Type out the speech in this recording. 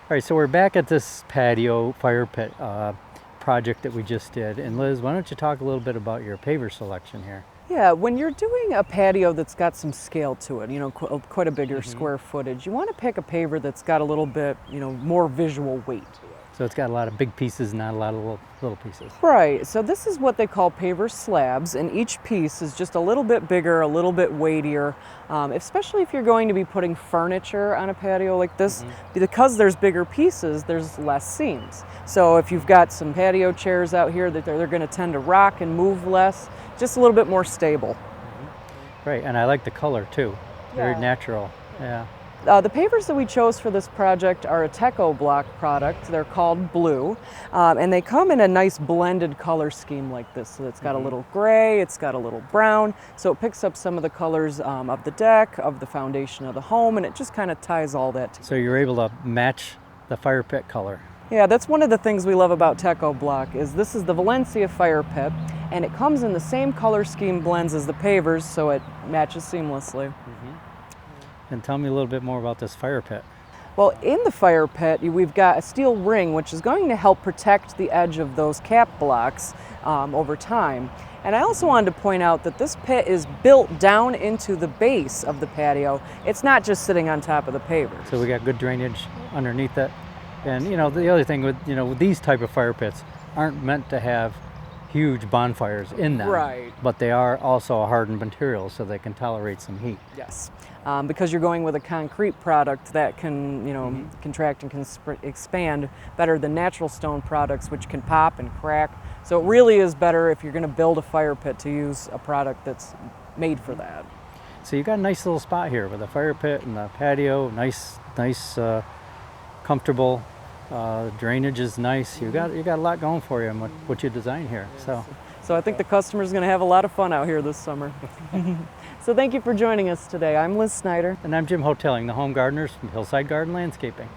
All right, so we're back at this patio fire pit project that we just did. And Liz, why don't you talk a little bit about your paver selection here? Yeah, when you're doing a patio that's got some scale to it, quite a bigger square footage, you want to pick a paver that's got a little bit, more visual weight to it. So it's got a lot of big pieces, not a lot of little pieces. Right, so this is what they call paver slabs, and each piece is just a little bit bigger, a little bit weightier, especially if you're going to be putting furniture on a patio like this. Because there's bigger pieces, there's less seams. So if you've got some patio chairs out here, that they're going to tend to rock and move less, just a little bit more stable. Right, and I like the color too. Very Yeah. natural. Yeah. The pavers that we chose for this project are a Techo-Bloc product. They're called Blue, and they come in a nice blended color scheme like this. So it's got a little gray, it's got a little brown, so it picks up some of the colors of the deck, of the foundation of the home, and it just kind of ties all that together. So you're able to match the fire pit color. Yeah, that's one of the things we love about Techo-Bloc is this is the Valencia fire pit, and it comes in the same color scheme blends as the pavers, so it matches seamlessly. And tell me a little bit more about this fire pit. Well, in the fire pit, we've got a steel ring, which is going to help protect the edge of those cap blocks over time. And I also wanted to point out that this pit is built down into the base of the patio. It's not just sitting on top of the paver. So we got good drainage underneath it. And the other thing with these type of fire pits aren't meant to have huge bonfires in them. Right. But they are also a hardened material, so they can tolerate some heat. Yes, because you're going with a concrete product that can, contract and can expand better than natural stone products, which can pop and crack. So it really is better if you're going to build a fire pit to use a product that's made for that. So you got a nice little spot here with a fire pit and the patio. Nice, comfortable. Drainage is nice. You got a lot going for you in what you designed here. So I think the customer's going to have a lot of fun out here this summer. So thank you for joining us today. I'm Liz Snyder. And I'm Jim Hotelling, the Home Gardeners from Hillside Garden Landscaping.